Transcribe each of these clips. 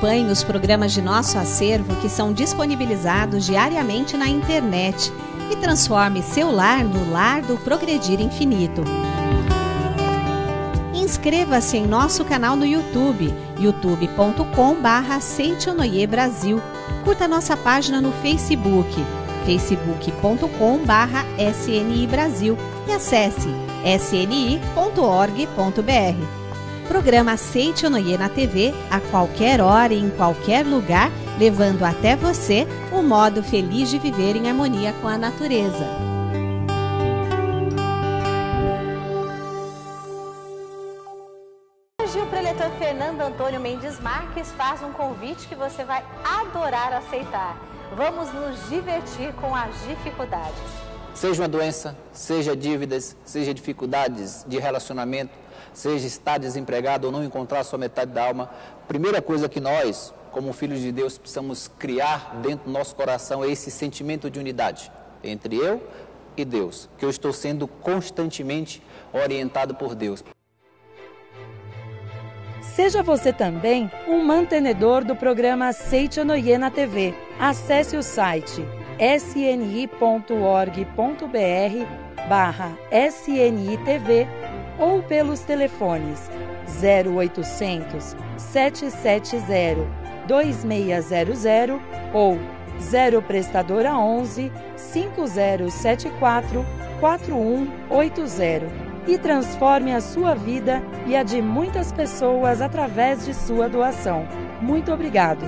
Acompanhe os programas de nosso acervo que são disponibilizados diariamente na internet e transforme seu lar no lar do Progredir Infinito. Inscreva-se em nosso canal no YouTube, youtube.com/Seitonoi Brasil. Curta nossa página no Facebook, facebook.com/SNI Brasil e acesse sni.org.br. Programa Seitonoi na TV a qualquer hora e em qualquer lugar, levando até você o modo feliz de viver em harmonia com a natureza. Hoje o preletor Fernando Antônio Mendes Marques faz um convite que você vai adorar aceitar. Vamos nos divertir com as dificuldades. Seja uma doença, seja dívidas, seja dificuldades de relacionamento, seja estar desempregado ou não encontrar a sua metade da alma, a primeira coisa que nós, como filhos de Deus, precisamos criar dentro do nosso coração é esse sentimento de unidade entre eu e Deus, que eu estou sendo constantemente orientado por Deus. Seja você também um mantenedor do programa Seitonoi na TV. Acesse o site sni.org.br/SNITV ou pelos telefones 0800 770 2600 ou 0 prestadora 11 5074 4180 e transforme a sua vida e a de muitas pessoas através de sua doação. Muito obrigado.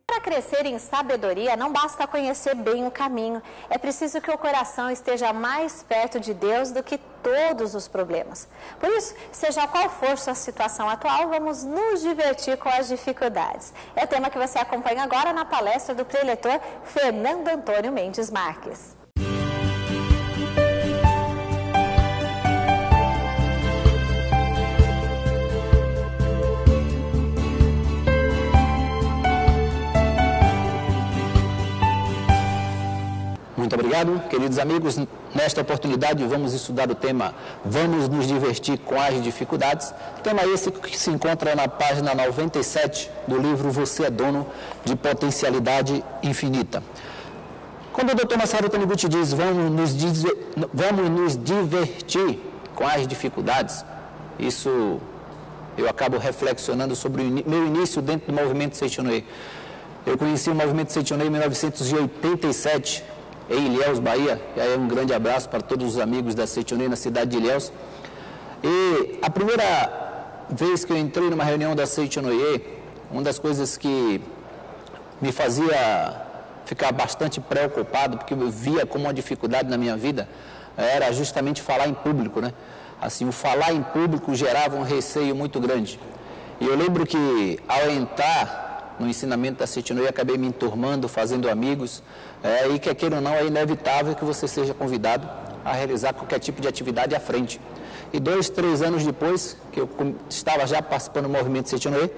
Para crescer em sabedoria, não basta conhecer bem o caminho. É preciso que o coração esteja mais perto de Deus do que todos os problemas. Por isso, seja qual for sua situação atual, vamos nos divertir com as dificuldades. É o tema que você acompanha agora na palestra do preletor Fernando Antônio Mendes Marques. Muito obrigado, queridos amigos. Nesta oportunidade vamos estudar o tema Vamos nos divertir com as dificuldades. Tema esse que se encontra na página 97 do livro Você é Dono de Potencialidade Infinita. Quando o Dr. Masaru Taniguchi diz vamos nos divertir com as dificuldades, isso eu acabo reflexionando sobre o meu início dentro do movimento Seitonoi. Eu conheci o movimento Seitonoi em 1987, em Ilhéus, Bahia, e aí um grande abraço para todos os amigos da Seitonoi na cidade de Ilhéus. E a primeira vez que eu entrei numa reunião da Seitonoi, uma das coisas que me fazia ficar bastante preocupado, porque eu via como uma dificuldade na minha vida, era justamente falar em público, né? Assim, o falar em público gerava um receio muito grande. E eu lembro que ao entrar no ensinamento da Seitonoi, acabei me enturmando, fazendo amigos, e que queira ou não, é inevitável que você seja convidado a realizar qualquer tipo de atividade à frente. E 2, 3 anos depois, que eu estava já participando do movimento Seitonoi,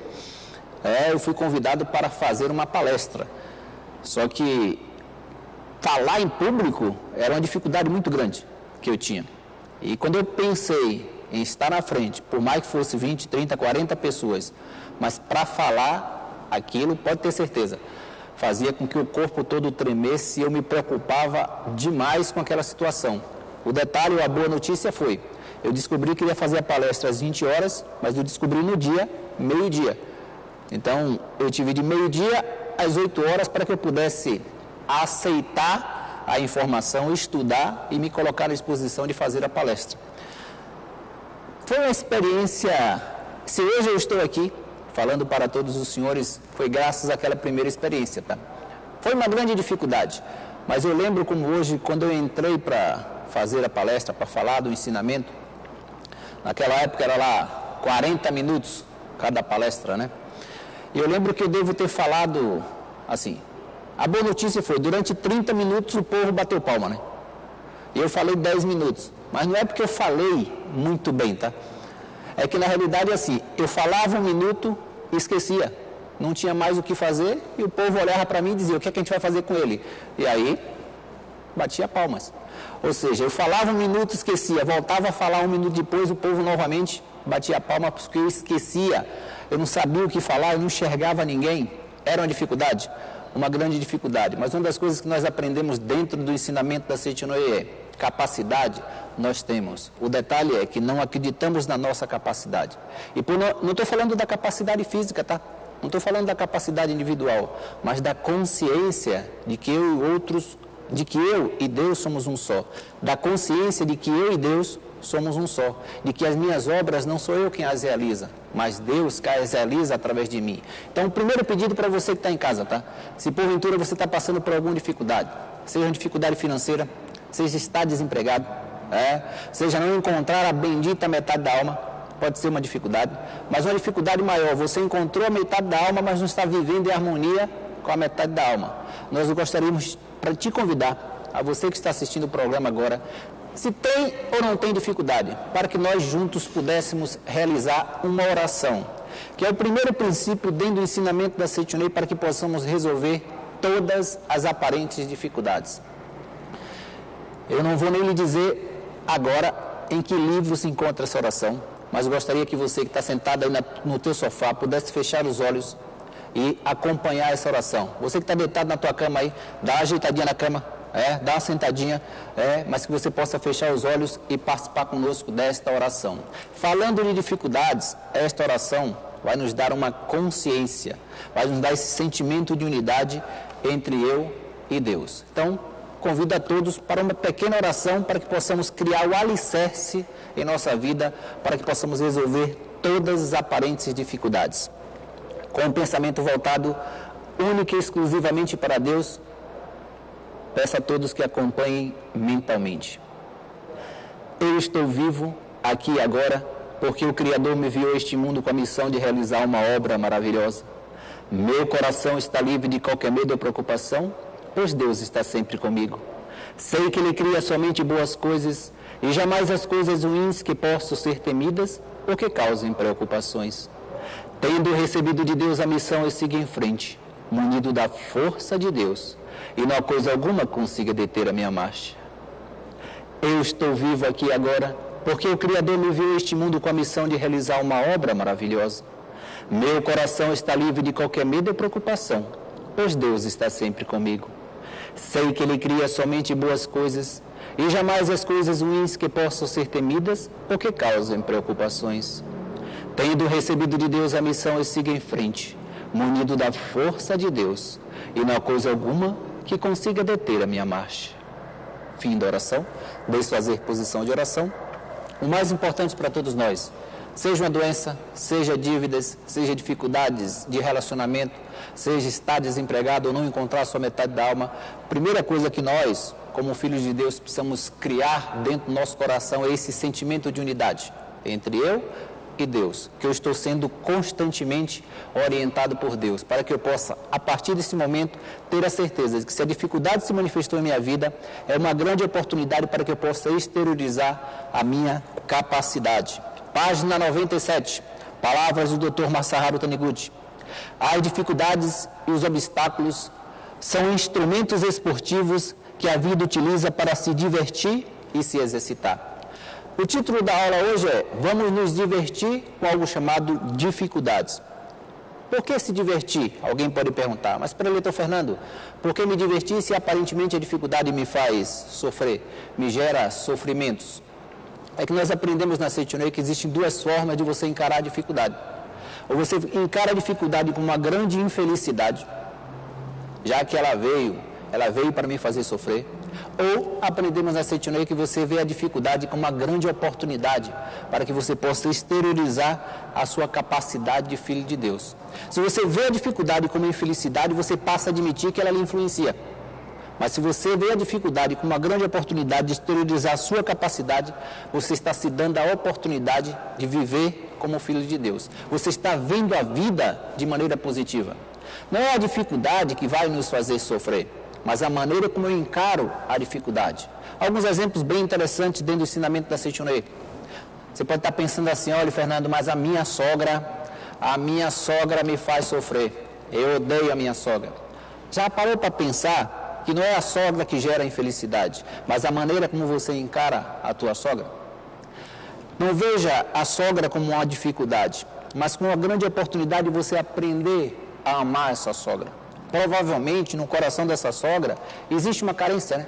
eu fui convidado para fazer uma palestra. Só que falar em público era uma dificuldade muito grande que eu tinha. E quando eu pensei em estar na frente, por mais que fosse 20, 30, 40 pessoas, mas para falar aquilo, pode ter certeza, fazia com que o corpo todo tremesse e eu me preocupava demais com aquela situação. O detalhe, a boa notícia foi, eu descobri que ia fazer a palestra às 20 horas, mas eu descobri no dia, meio-dia. Então, eu tive de meio-dia às 8 horas para que eu pudesse aceitar a informação, estudar e me colocar à disposição de fazer a palestra. Foi uma experiência, se hoje eu estou aqui, falando para todos os senhores, foi graças àquela primeira experiência, tá? Foi uma grande dificuldade, mas eu lembro como hoje, quando eu entrei para fazer a palestra, para falar do ensinamento, naquela época era lá 40 minutos cada palestra, né? E eu lembro que eu devo ter falado assim, a boa notícia foi, durante 30 minutos o povo bateu palma, né? E eu falei 10 minutos, mas não é porque eu falei muito bem, tá? É que na realidade é assim, eu falava 1 minuto e esquecia, não tinha mais o que fazer e o povo olhava para mim e dizia, o que é que a gente vai fazer com ele? E aí, batia palmas. Ou seja, eu falava 1 minuto, esquecia, voltava a falar 1 minuto depois, o povo novamente batia palma porque eu esquecia, eu não sabia o que falar, eu não enxergava ninguém. Era uma dificuldade, uma grande dificuldade. Mas uma das coisas que nós aprendemos dentro do ensinamento da Seitonoye é: capacidade nós temos. O detalhe é que não acreditamos na nossa capacidade. E não estou falando da capacidade física, tá? Não estou falando da capacidade individual, mas da consciência de que eu e Deus somos um só. Da consciência de que eu e Deus somos um só. De que as minhas obras não sou eu quem as realiza, mas Deus que as realiza através de mim. Então, o primeiro pedido para você que está em casa, tá? Se porventura você está passando por alguma dificuldade, seja uma dificuldade financeira, seja estar desempregado, seja não encontrar a bendita metade da alma, pode ser uma dificuldade, mas uma dificuldade maior, você encontrou a metade da alma, mas não está vivendo em harmonia com a metade da alma. Nós gostaríamos para te convidar, a você que está assistindo o programa agora, se tem ou não tem dificuldade, para que nós juntos pudéssemos realizar uma oração, que é o primeiro princípio dentro do ensinamento da Seitonoye para que possamos resolver todas as aparentes dificuldades. Eu não vou nem lhe dizer agora em que livro se encontra essa oração, mas gostaria que você que está sentado aí no teu sofá pudesse fechar os olhos e acompanhar essa oração. Você que está deitado na tua cama aí, dá uma ajeitadinha na cama, dá uma sentadinha, mas que você possa fechar os olhos e participar conosco desta oração. Falando de dificuldades, esta oração vai nos dar uma consciência, vai nos dar esse sentimento de unidade entre eu e Deus. Então, convido a todos para uma pequena oração para que possamos criar o alicerce em nossa vida, para que possamos resolver todas as aparentes dificuldades. Com o pensamento voltado única e exclusivamente para Deus, peço a todos que acompanhem mentalmente. Eu estou vivo aqui e agora, porque o Criador me enviou a este mundo com a missão de realizar uma obra maravilhosa. Meu coração está livre de qualquer medo ou preocupação, pois Deus está sempre comigo. Sei que Ele cria somente boas coisas e jamais as coisas ruins que possam ser temidas ou que causem preocupações. Tendo recebido de Deus a missão, eu sigo em frente, munido da força de Deus, e não há coisa alguma consiga deter a minha marcha. Eu estou vivo aqui agora, porque o Criador me enviou a este mundo com a missão de realizar uma obra maravilhosa. Meu coração está livre de qualquer medo ou preocupação, pois Deus está sempre comigo. Sei que Ele cria somente boas coisas e jamais as coisas ruins que possam ser temidas ou que causem preocupações. Tendo recebido de Deus a missão, eu sigo em frente, munido da força de Deus, e não há coisa alguma que consiga deter a minha marcha. Fim da oração. Deixe fazer posição de oração. O mais importante para todos nós, seja uma doença, seja dívidas, seja dificuldades de relacionamento, seja estar desempregado ou não encontrar a sua metade da alma, a primeira coisa que nós, como filhos de Deus, precisamos criar dentro do nosso coração é esse sentimento de unidade entre eu e Deus, que eu estou sendo constantemente orientado por Deus, para que eu possa, a partir desse momento, ter a certeza de que se a dificuldade se manifestou em minha vida, é uma grande oportunidade para que eu possa exteriorizar a minha capacidade. Página 97, palavras do Dr. Masaharu Taniguchi. As dificuldades e os obstáculos são instrumentos esportivos que a vida utiliza para se divertir e se exercitar. O título da aula hoje é: vamos nos divertir com algo chamado dificuldades. Por que se divertir? Alguém pode perguntar. Mas, Preletor Fernando, por que me divertir se aparentemente a dificuldade me faz sofrer, me gera sofrimentos? É que nós aprendemos na Seitonoye que existem duas formas de você encarar a dificuldade. Ou você encara a dificuldade como uma grande infelicidade, já que ela veio para me fazer sofrer. Ou aprendemos na Seitonoye que você vê a dificuldade como uma grande oportunidade para que você possa exteriorizar a sua capacidade de filho de Deus. Se você vê a dificuldade como infelicidade, você passa a admitir que ela lhe influencia. Mas se você vê a dificuldade como uma grande oportunidade de exteriorizar a sua capacidade, você está se dando a oportunidade de viver como filho de Deus. Você está vendo a vida de maneira positiva. Não é a dificuldade que vai nos fazer sofrer, mas a maneira como eu encaro a dificuldade. Alguns exemplos bem interessantes dentro do ensinamento da Seitonoye. Você pode estar pensando assim: olha, Fernando, mas a minha sogra me faz sofrer. Eu odeio a minha sogra. Já parou para pensar que não é a sogra que gera a infelicidade, mas a maneira como você encara a tua sogra? Não veja a sogra como uma dificuldade, mas como uma grande oportunidade de você aprender a amar essa sogra. Provavelmente, no coração dessa sogra, existe uma carência, né?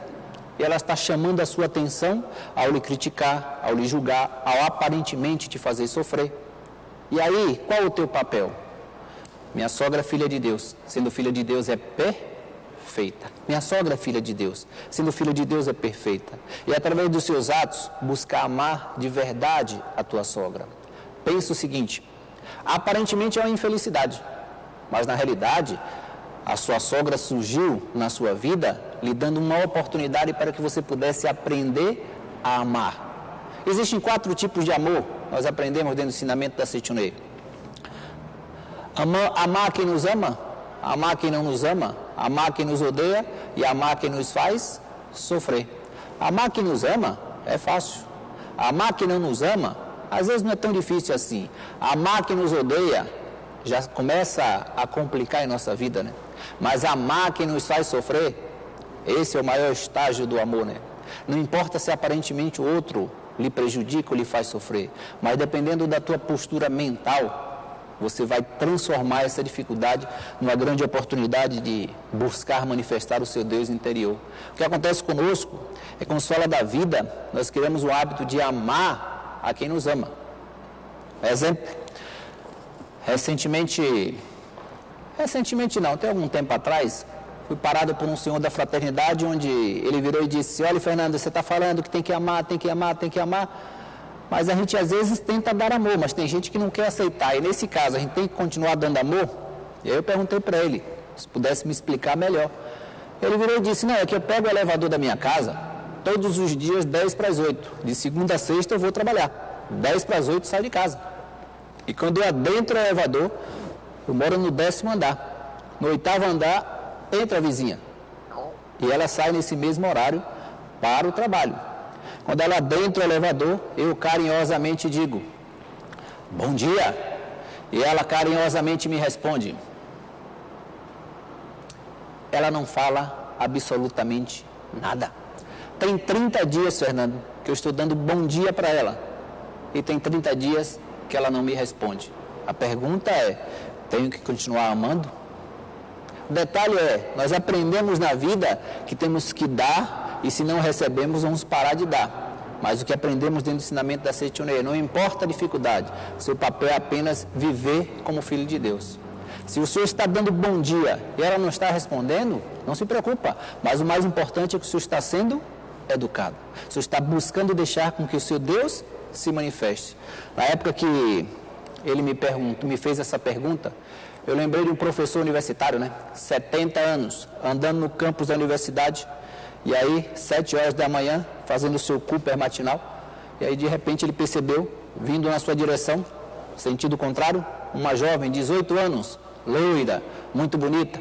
E ela está chamando a sua atenção ao lhe criticar, ao lhe julgar, ao aparentemente te fazer sofrer. E aí, qual é o teu papel? Minha sogra é filha de Deus. Sendo filha de Deus é perfeita. Minha sogra é filha de Deus. Sendo filha de Deus é perfeita. E através dos seus atos, buscar amar de verdade a tua sogra. Pensa o seguinte, aparentemente é uma infelicidade, mas na realidade, a sua sogra surgiu na sua vida lhe dando uma oportunidade para que você pudesse aprender a amar. Existem 4 tipos de amor, nós aprendemos dentro do ensinamento da Setionê. Amar quem nos ama, amar quem não nos ama, amar quem nos odeia e amar quem nos faz sofrer. Amar quem nos ama é fácil. Amar quem não nos ama, às vezes não é tão difícil assim. Amar quem nos odeia já começa a complicar em nossa vida, né? Mas amar quem nos faz sofrer, esse é o maior estágio do amor, né? Não importa se aparentemente o outro lhe prejudica ou lhe faz sofrer, mas dependendo da tua postura mental, você vai transformar essa dificuldade numa grande oportunidade de buscar manifestar o seu Deus interior. O que acontece conosco é que quando se fala da vida, nós criamos o hábito de amar a quem nos ama. Exemplo, recentemente não, tem algum tempo atrás, fui parado por um senhor da fraternidade, onde ele virou e disse, olha Fernando, você está falando que tem que amar, tem que amar, tem que amar, mas a gente às vezes tenta dar amor, mas tem gente que não quer aceitar, e nesse caso a gente tem que continuar dando amor? E aí eu perguntei para ele, se pudesse me explicar melhor. Ele virou e disse, não, é que eu pego o elevador da minha casa, todos os dias 10 para as 8, de segunda a sexta eu vou trabalhar, 10 para as 8 saio de casa. E quando eu adentro o elevador, eu moro no 10º andar. No 8º andar, entra a vizinha. E ela sai nesse mesmo horário para o trabalho. Quando ela adentra o elevador, eu carinhosamente digo, bom dia. E ela carinhosamente me responde. Ela não fala absolutamente nada. Tem 30 dias, Fernando, que eu estou dando bom dia para ela. E tem 30 dias que ela não me responde. A pergunta é, tenho que continuar amando? O detalhe é, nós aprendemos na vida que temos que dar e se não recebemos, vamos parar de dar. Mas o que aprendemos dentro do ensinamento da Setionê, não importa a dificuldade, seu papel é apenas viver como filho de Deus. Se o senhor está dando bom dia e ela não está respondendo, não se preocupa. Mas o mais importante é que o senhor está sendo educado. O senhor está buscando deixar com que o seu Deus se manifeste. Na época que ele me fez essa pergunta, eu lembrei de um professor universitário, né? 70 anos, andando no campus da universidade, e aí, 7 horas da manhã, fazendo o seu Cooper matinal, e aí de repente ele percebeu, vindo na sua direção, sentido contrário, uma jovem, 18 anos, loira, muito bonita.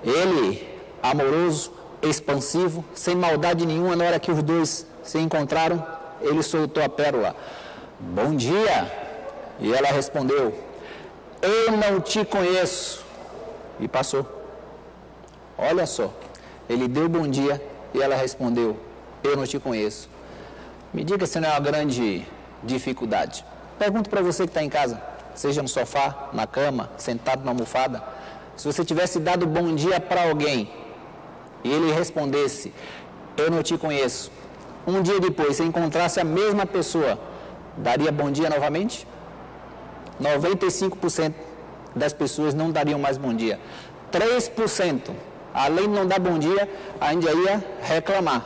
Ele, amoroso, expansivo, sem maldade nenhuma, na hora que os dois se encontraram, ele soltou a pérola, bom dia, e ela respondeu, eu não te conheço, e passou. Olha só, ele deu bom dia e ela respondeu, eu não te conheço. Me diga se não é uma grande dificuldade. Pergunto para você que está em casa, seja no sofá, na cama, sentado na almofada, se você tivesse dado bom dia para alguém e ele respondesse, eu não te conheço, um dia depois, se encontrasse a mesma pessoa, daria bom dia novamente? 95% das pessoas não dariam mais bom dia. 3%, além de não dar bom dia, ainda ia reclamar,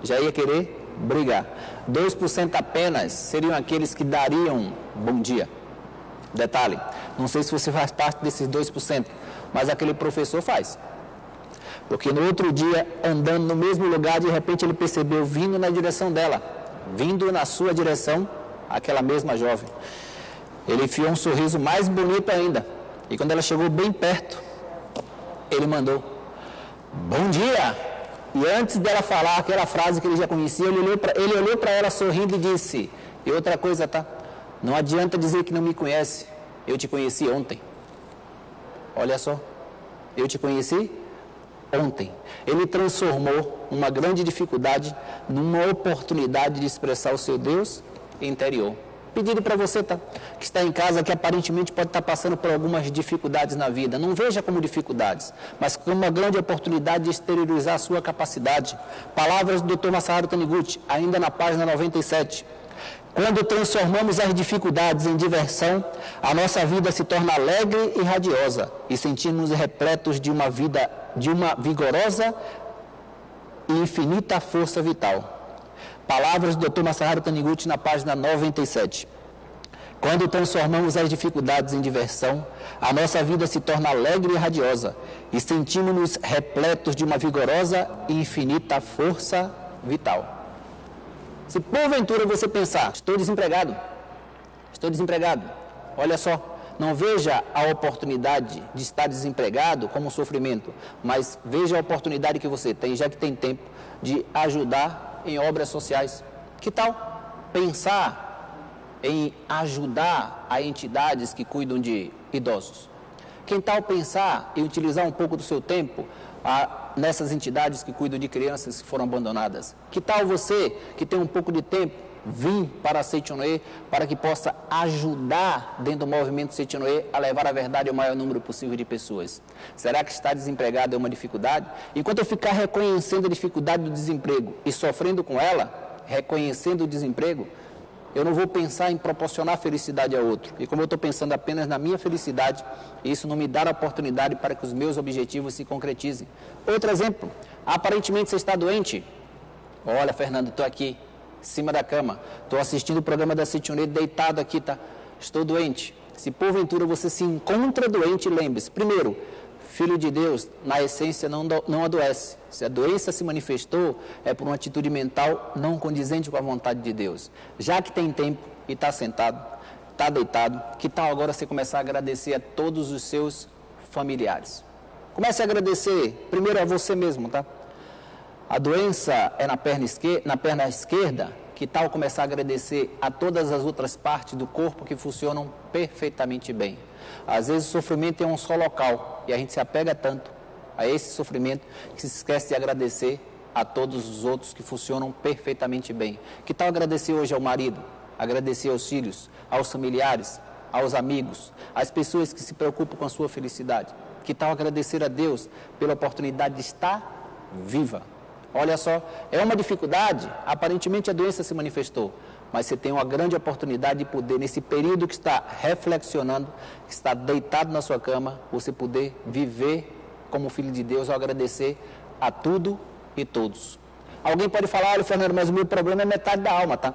já ia querer brigar. 2% apenas seriam aqueles que dariam bom dia. Detalhe, não sei se você faz parte desses 2%, mas aquele professor faz. Porque no outro dia, andando no mesmo lugar, de repente ele percebeu vindo na direção dela, vindo na sua direção, aquela mesma jovem. Ele enfiou um sorriso mais bonito ainda. E quando ela chegou bem perto, ele mandou, bom dia! E antes dela falar aquela frase que ele já conhecia, ele olhou para ela sorrindo e disse, e outra coisa, tá? Não adianta dizer que não me conhece, eu te conheci ontem. Olha só, eu te conheci ontem. Ele transformou uma grande dificuldade numa oportunidade de expressar o seu Deus interior. Pedido para você que está em casa, que aparentemente pode estar passando por algumas dificuldades na vida. Não veja como dificuldades, mas como uma grande oportunidade de exteriorizar a sua capacidade. Palavras do Dr. Masaharu Taniguchi, ainda na página 97. Quando transformamos as dificuldades em diversão, a nossa vida se torna alegre e radiosa e sentimos repletos de uma vigorosa e infinita força vital. Palavras do Dr. Masaharu Taniguchi na página 97. Quando transformamos as dificuldades em diversão, a nossa vida se torna alegre e radiosa e sentimos-nos repletos de uma vigorosa e infinita força vital. Se porventura você pensar, estou desempregado, olha só, não veja a oportunidade de estar desempregado como um sofrimento, mas veja a oportunidade que você tem, já que tem tempo, de ajudar em obras sociais. Que tal pensar em ajudar a entidades que cuidam de idosos? Que tal pensar em utilizar um pouco do seu tempo nessas entidades que cuidam de crianças que foram abandonadas? Que tal você, que tem um pouco de tempo, vir para a Seichonoye para que possa ajudar dentro do movimento Seichonoye a levar a verdade ao maior número possível de pessoas? Será que estar desempregado é uma dificuldade? Enquanto eu ficar reconhecendo a dificuldade do desemprego e sofrendo com ela, reconhecendo o desemprego, eu não vou pensar em proporcionar felicidade a outro. E como eu estou pensando apenas na minha felicidade, isso não me dá a oportunidade para que os meus objetivos se concretizem. Outro exemplo, aparentemente você está doente. Olha, Fernando, estou aqui em cima da cama, estou assistindo o programa da Seichonoye deitado aqui, estou doente. Se porventura você se encontra doente, lembre-se, primeiro, Filho de Deus, na essência, não adoece. Se a doença se manifestou, é por uma atitude mental não condizente com a vontade de Deus. Já que tem tempo e está sentado, está deitado, que tal agora você começar a agradecer a todos os seus familiares? Comece a agradecer primeiro a você mesmo, tá? A doença é na perna esquerda, que tal começar a agradecer a todas as outras partes do corpo que funcionam perfeitamente bem? Às vezes o sofrimento é um só local e a gente se apega tanto a esse sofrimento que se esquece de agradecer a todos os outros que funcionam perfeitamente bem. Que tal agradecer hoje ao marido, agradecer aos filhos, aos familiares, aos amigos, às pessoas que se preocupam com a sua felicidade? Que tal agradecer a Deus pela oportunidade de estar viva? Olha só, é uma dificuldade, aparentemente a doença se manifestou, mas você tem uma grande oportunidade de poder, nesse período que está reflexionando, que está deitado na sua cama, você poder viver como filho de Deus ao agradecer a tudo e todos. Alguém pode falar, olha, Fernando, mas o meu problema é metade da alma, tá?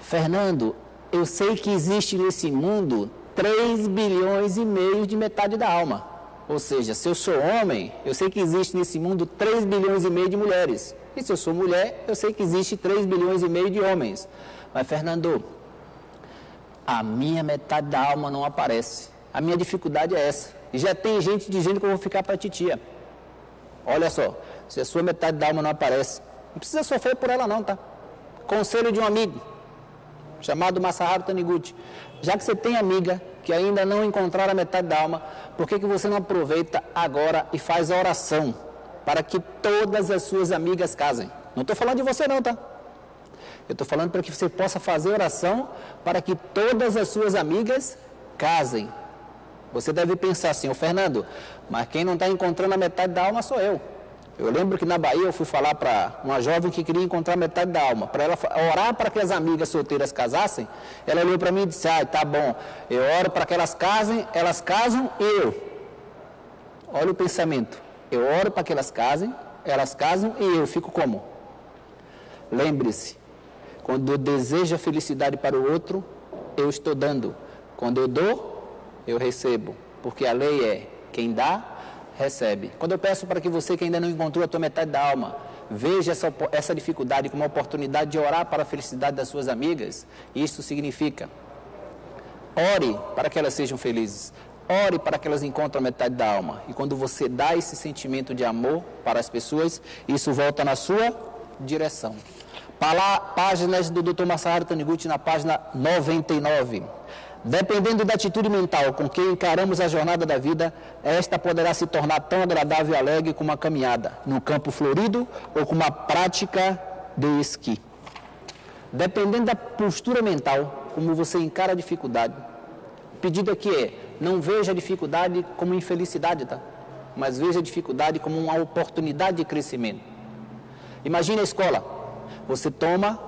Fernando, eu sei que existe nesse mundo 3 bilhões e meio de metade da alma. Ou seja, se eu sou homem, eu sei que existe nesse mundo 3 bilhões e meio de mulheres. E se eu sou mulher, eu sei que existe 3 bilhões e meio de homens. Mas, Fernando, a minha metade da alma não aparece. A minha dificuldade é essa. E já tem gente dizendo que eu vou ficar para a titia. Olha só, se a sua metade da alma não aparece, não precisa sofrer por ela não, tá? Conselho de um amigo, chamado Masaharu Taniguchi. Já que você tem amiga que ainda não encontraram a metade da alma, por que você não aproveita agora e faz a oração para que todas as suas amigas casem? Não estou falando de você não, tá? Eu estou falando para que você possa fazer oração para que todas as suas amigas casem. Você deve pensar assim, ô Fernando, mas quem não está encontrando a metade da alma sou eu. Eu lembro que na Bahia eu fui falar para uma jovem que queria encontrar a metade da alma, para ela orar para que as amigas solteiras casassem. Ela olhou para mim e disse, tá bom, eu oro para que elas casem, elas casam e eu. Olha o pensamento, eu oro para que elas casem e eu fico como? Lembre-se, quando eu desejo a felicidade para o outro, eu estou dando. Quando eu dou, eu recebo, porque a lei é, quem dá, recebe. Quando eu peço para que você que ainda não encontrou a tua metade da alma, veja essa dificuldade como uma oportunidade de orar para a felicidade das suas amigas, isso significa, ore para que elas sejam felizes, ore para que elas encontrem a metade da alma, e quando você dá esse sentimento de amor para as pessoas, isso volta na sua direção. Páginas do Dr. Masaharu Taniguchi na página 99. Dependendo da atitude mental com que encaramos a jornada da vida, esta poderá se tornar tão agradável e alegre como uma caminhada no campo florido ou como uma prática de esqui. Dependendo da postura mental, como você encara a dificuldade, o pedido aqui é, não veja a dificuldade como infelicidade, tá? Mas veja a dificuldade como uma oportunidade de crescimento. Imagine a escola, você toma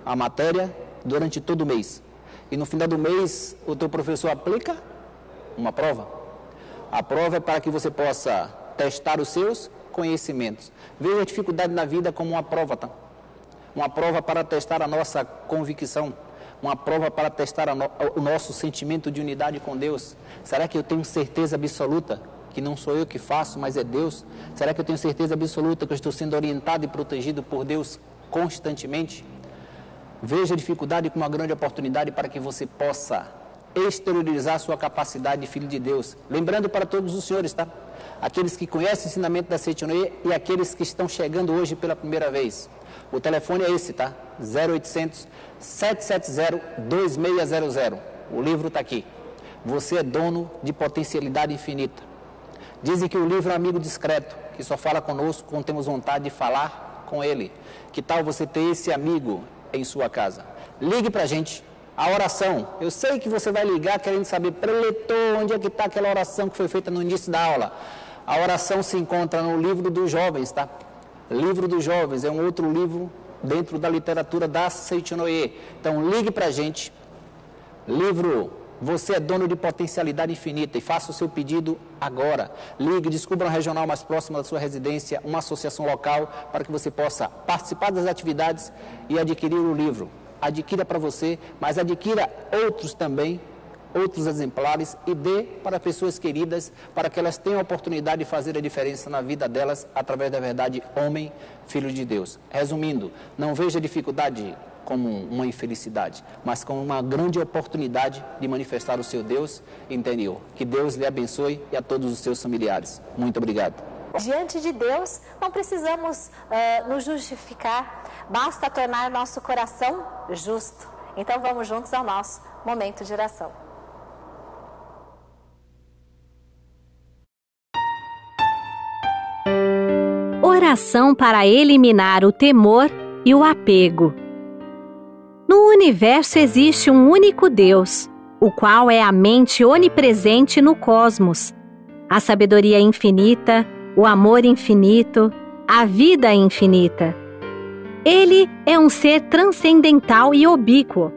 a matéria durante todo o mês, e no final do mês o teu professor aplica uma prova. A prova é para que você possa testar os seus conhecimentos. Veja a dificuldade na vida como uma prova, tá? Uma prova para testar a nossa convicção, uma prova para testar o nosso sentimento de unidade com Deus. Será que eu tenho certeza absoluta que não sou eu que faço, mas é Deus? Será que eu tenho certeza absoluta que eu estou sendo orientado e protegido por Deus constantemente? Veja a dificuldade como uma grande oportunidade para que você possa exteriorizar sua capacidade de filho de Deus. Lembrando para todos os senhores, tá? Aqueles que conhecem o ensinamento da Seitonoye e aqueles que estão chegando hoje pela primeira vez. O telefone é esse, tá? 0800 770 2600. O livro está aqui. Você é dono de potencialidade infinita. Dizem que o livro é um amigo discreto, que só fala conosco quando temos vontade de falar com ele. Que tal você ter esse amigo em sua casa? Ligue para a gente. A oração, eu sei que você vai ligar querendo saber, preletor, onde é que está aquela oração que foi feita no início da aula? A oração se encontra no livro dos jovens, tá? Livro dos jovens é um outro livro dentro da literatura da Seitonoye. Então ligue para a gente. Livro Você é Dono de Potencialidade Infinita, e faça o seu pedido agora. Ligue, descubra uma regional mais próxima da sua residência, uma associação local, para que você possa participar das atividades e adquirir o livro. Adquira para você, mas adquira outros também, outros exemplares, e dê para pessoas queridas, para que elas tenham a oportunidade de fazer a diferença na vida delas, através da verdade, homem, filho de Deus. Resumindo, não veja a dificuldade como uma infelicidade, mas como uma grande oportunidade de manifestar o seu Deus interior. Que Deus lhe abençoe e a todos os seus familiares. Muito obrigado. Diante de Deus, não precisamos nos justificar, basta tornar nosso coração justo. Então vamos juntos ao nosso momento de oração. Oração para eliminar o temor e o apego. No universo existe um único Deus, o qual é a mente onipresente no cosmos, a sabedoria infinita, o amor infinito, a vida infinita. Ele é um ser transcendental e ubíquo,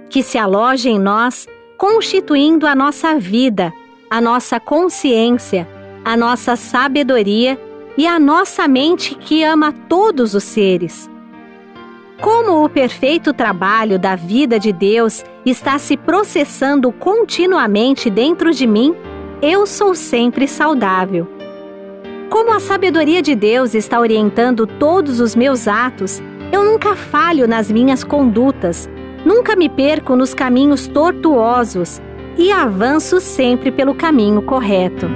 que se aloja em nós, constituindo a nossa vida, a nossa consciência, a nossa sabedoria e a nossa mente que ama todos os seres. Como o perfeito trabalho da vida de Deus está se processando continuamente dentro de mim, eu sou sempre saudável. Como a sabedoria de Deus está orientando todos os meus atos, eu nunca falho nas minhas condutas, nunca me perco nos caminhos tortuosos e avanço sempre pelo caminho correto.